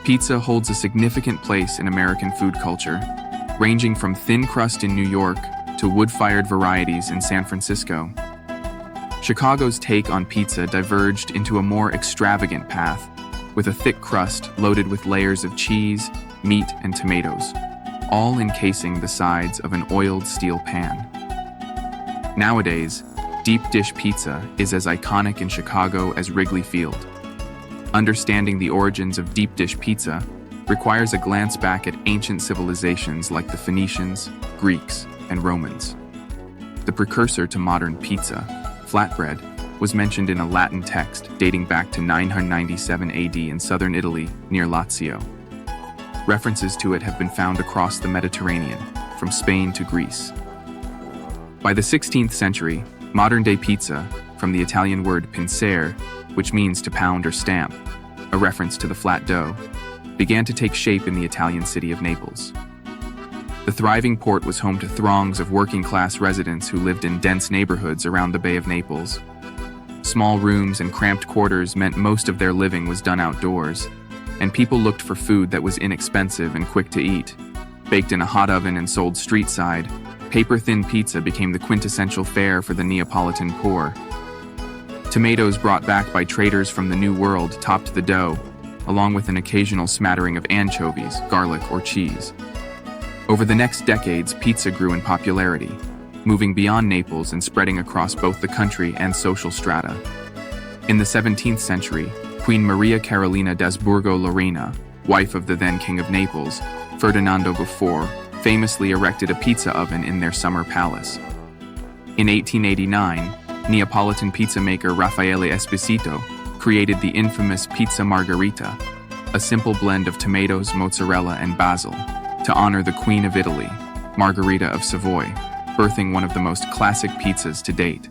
Pizza holds a significant place in American food culture, ranging from thin crust in New York to wood-fired varieties in San Francisco. Chicago's take on pizza diverged into a more extravagant path, with a thick crust loaded with layers of cheese, meat, and tomatoes, all encasing the sides of an oiled steel pan. Nowadays, deep dish pizza is as iconic in Chicago as Wrigley Field. Understanding the origins of deep dish pizza requires a glance back at ancient civilizations like the Phoenicians, Greeks, and Romans. The precursor to modern pizza, flatbread, was mentioned in a Latin text dating back to 997 AD in southern Italy near Lazio. References to it have been found across the Mediterranean, from Spain to Greece. By the 16th century, modern-day pizza, from the Italian word pincere, which means to pound or stamp, a reference to the flat dough, began to take shape in the Italian city of Naples. The thriving port was home to throngs of working-class residents who lived in dense neighborhoods around the Bay of Naples. Small rooms and cramped quarters meant most of their living was done outdoors, and people looked for food that was inexpensive and quick to eat. Baked in a hot oven and sold street-side, paper-thin pizza became the quintessential fare for the Neapolitan poor. Tomatoes brought back by traders from the New World topped the dough, along with an occasional smattering of anchovies, garlic, or cheese. Over the next decades, pizza grew in popularity, moving beyond Naples and spreading across both the country and social strata. In the 17th century, Queen Maria Carolina d'Asburgo-Lorena, wife of the then King of Naples, Ferdinando IV, famously erected a pizza oven in their summer palace. In 1889, Neapolitan pizza maker Raffaele Esposito created the infamous Pizza Margherita, a simple blend of tomatoes, mozzarella, and basil, to honor the Queen of Italy, Margherita of Savoy, birthing one of the most classic pizzas to date.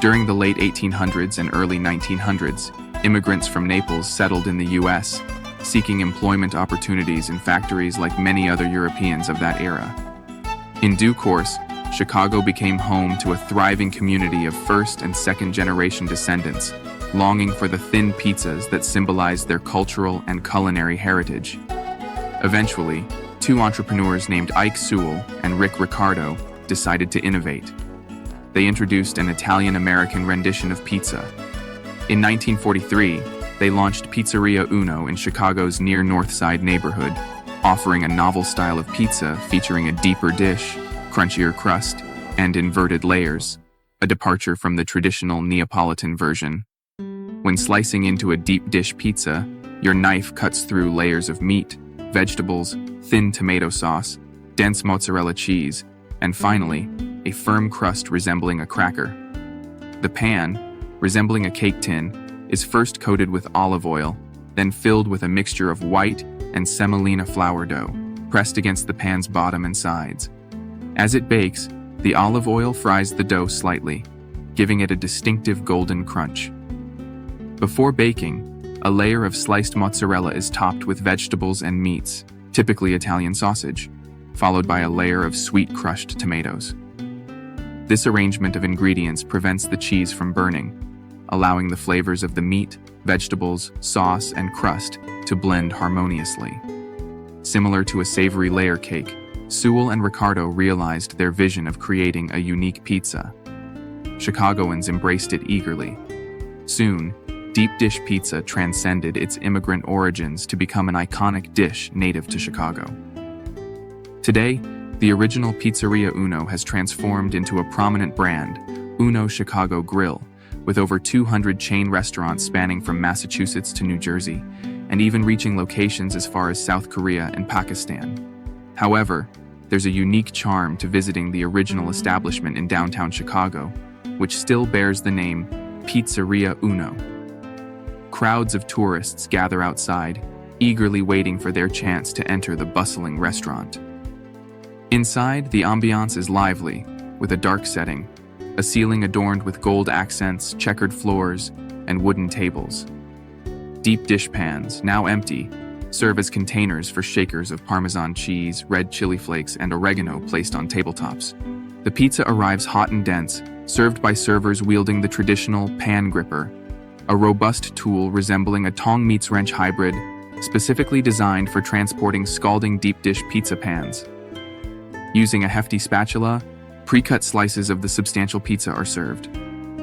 During the late 1800s and early 1900s, immigrants from Naples settled in the U.S., seeking employment opportunities in factories like many other Europeans of that era. In due course, Chicago became home to a thriving community of first- and second-generation descendants, longing for the thin pizzas that symbolized their cultural and culinary heritage. Eventually, two entrepreneurs named Ike Sewell and Rick Ricardo decided to innovate. They introduced an Italian-American rendition of pizza. In 1943, they launched Pizzeria Uno in Chicago's near North Side neighborhood, offering a novel style of pizza featuring a deeper dish, crunchier crust, and inverted layers, a departure from the traditional Neapolitan version. When slicing into a deep dish pizza, your knife cuts through layers of meat, vegetables, thin tomato sauce, dense mozzarella cheese, and finally, a firm crust resembling a cracker. The pan, resembling a cake tin, is first coated with olive oil, then filled with a mixture of white and semolina flour dough, pressed against the pan's bottom and sides. As it bakes, the olive oil fries the dough slightly, giving it a distinctive golden crunch. Before baking, a layer of sliced mozzarella is topped with vegetables and meats, typically Italian sausage, followed by a layer of sweet crushed tomatoes. This arrangement of ingredients prevents the cheese from burning, allowing the flavors of the meat, vegetables, sauce, and crust to blend harmoniously. Similar to a savory layer cake, Sewell and Ricardo realized their vision of creating a unique pizza. Chicagoans embraced it eagerly. Soon, deep dish pizza transcended its immigrant origins to become an iconic dish native to Chicago. Today, the original Pizzeria Uno has transformed into a prominent brand, Uno Chicago Grill, with over 200 chain restaurants spanning from Massachusetts to New Jersey, and even reaching locations as far as South Korea and Pakistan. However, there's a unique charm to visiting the original establishment in downtown Chicago, which still bears the name Pizzeria Uno. Crowds of tourists gather outside, eagerly waiting for their chance to enter the bustling restaurant. Inside, the ambiance is lively, with a dark setting, a ceiling adorned with gold accents, checkered floors, and wooden tables. Deep dish pans, now empty, serve as containers for shakers of Parmesan cheese, red chili flakes, and oregano placed on tabletops. The pizza arrives hot and dense, served by servers wielding the traditional pan gripper, a robust tool resembling a tong meets wrench hybrid specifically designed for transporting scalding deep dish pizza pans. Using a hefty spatula, pre-cut slices of the substantial pizza are served.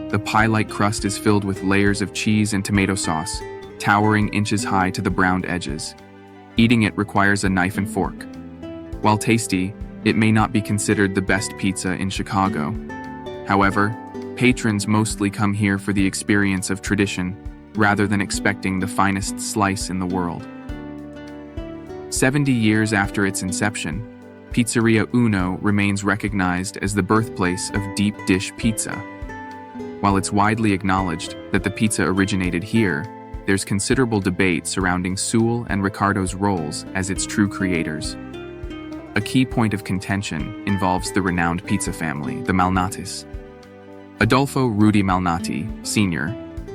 The pie-like crust is filled with layers of cheese and tomato sauce, towering inches high to the browned edges. Eating it requires a knife and fork. While tasty, it may not be considered the best pizza in Chicago. However, patrons mostly come here for the experience of tradition, rather than expecting the finest slice in the world. 70 years after its inception, Pizzeria Uno remains recognized as the birthplace of deep dish pizza. While it's widely acknowledged that the pizza originated here, there's considerable debate surrounding Sewell and Ricardo's roles as its true creators. A key point of contention involves the renowned pizza family, the Malnatis. Adolfo Rudy Malnati, Sr.,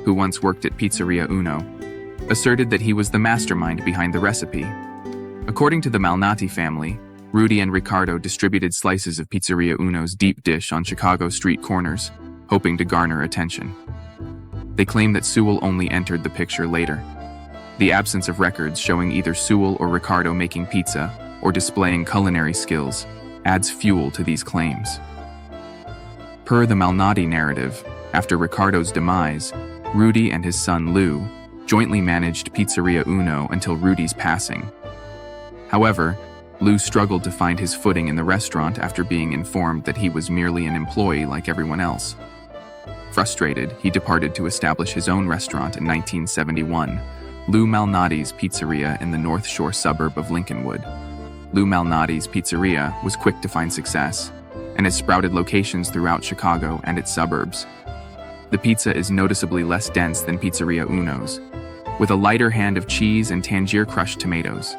who once worked at Pizzeria Uno, asserted that he was the mastermind behind the recipe. According to the Malnati family, Rudy and Ricardo distributed slices of Pizzeria Uno's deep dish on Chicago street corners, hoping to garner attention. They claim that Sewell only entered the picture later. The absence of records showing either Sewell or Ricardo making pizza or displaying culinary skills adds fuel to these claims. Per the Malnati narrative, after Ricardo's demise, Rudy and his son Lou jointly managed Pizzeria Uno until Rudy's passing. However, Lou struggled to find his footing in the restaurant after being informed that he was merely an employee like everyone else. Frustrated, he departed to establish his own restaurant in 1971, Lou Malnati's Pizzeria in the North Shore suburb of Lincolnwood. Lou Malnati's Pizzeria was quick to find success, and has sprouted locations throughout Chicago and its suburbs. The pizza is noticeably less dense than Pizzeria Uno's, with a lighter hand of cheese and Tangier crushed tomatoes.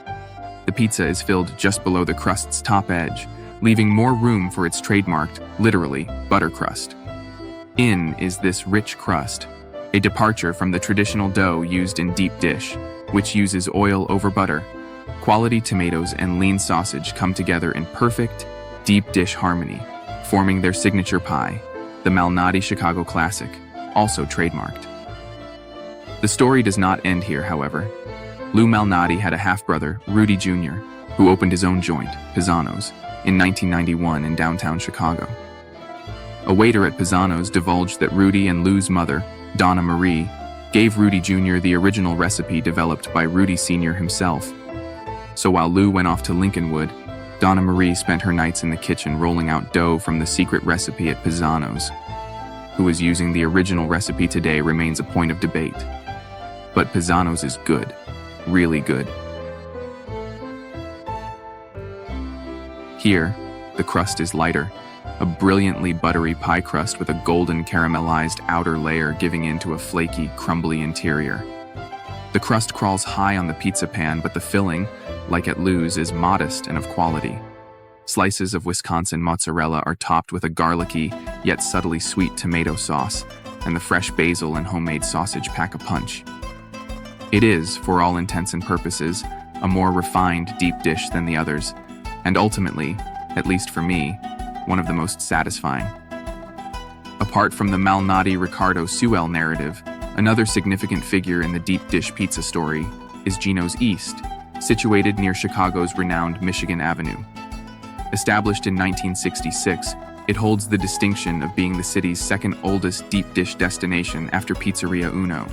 The pizza is filled just below the crust's top edge, leaving more room for its trademarked, literally, butter crust. In is this rich crust, a departure from the traditional dough used in deep dish, which uses oil over butter. Quality tomatoes and lean sausage come together in perfect, deep dish harmony, forming their signature pie, the Malnati Chicago Classic, also trademarked. The story does not end here, however. Lou Malnati had a half-brother, Rudy Jr., who opened his own joint, Pisano's, in 1991 in downtown Chicago. A waiter at Pisano's divulged that Rudy and Lou's mother, Donna Marie, gave Rudy Jr. the original recipe developed by Rudy Sr. himself. So while Lou went off to Lincolnwood, Donna Marie spent her nights in the kitchen rolling out dough from the secret recipe at Pisano's. Who is using the original recipe today remains a point of debate. But Pisano's is good, really good. Here, the crust is lighter, a brilliantly buttery pie crust with a golden caramelized outer layer giving into a flaky, crumbly interior. The crust crawls high on the pizza pan, but the filling, like at Lou's, is modest and of quality. Slices of Wisconsin mozzarella are topped with a garlicky, yet subtly sweet tomato sauce, and the fresh basil and homemade sausage pack a punch. It is, for all intents and purposes, a more refined deep dish than the others, and ultimately, at least for me, one of the most satisfying. Apart from the Malnati-Ricardo Sewell narrative, another significant figure in the deep dish pizza story is Gino's East, situated near Chicago's renowned Michigan Avenue. Established in 1966, it holds the distinction of being the city's second oldest deep dish destination after Pizzeria Uno.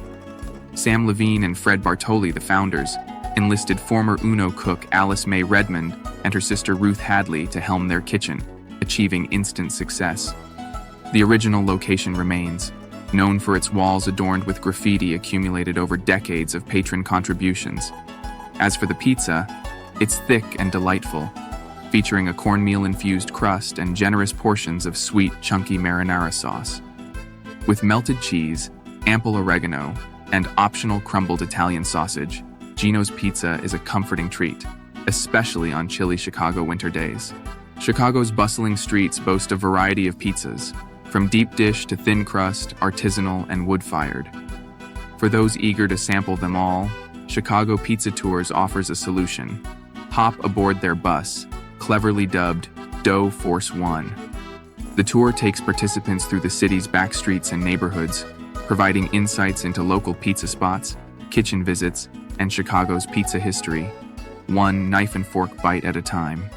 Sam Levine and Fred Bartoli, the founders, enlisted former Uno cook Alice Mae Redmond and her sister Ruth Hadley to helm their kitchen, achieving instant success. The original location remains, known for its walls adorned with graffiti accumulated over decades of patron contributions. As for the pizza, it's thick and delightful, featuring a cornmeal-infused crust and generous portions of sweet, chunky marinara sauce. With melted cheese, ample oregano, and optional crumbled Italian sausage, Gino's Pizza is a comforting treat, especially on chilly Chicago winter days. Chicago's bustling streets boast a variety of pizzas, from deep dish to thin crust, artisanal, and wood-fired. For those eager to sample them all, Chicago Pizza Tours offers a solution. Hop aboard their bus, cleverly dubbed Dough Force One. The tour takes participants through the city's back streets and neighborhoods, providing insights into local pizza spots, kitchen visits, and Chicago's pizza history, one knife and fork bite at a time.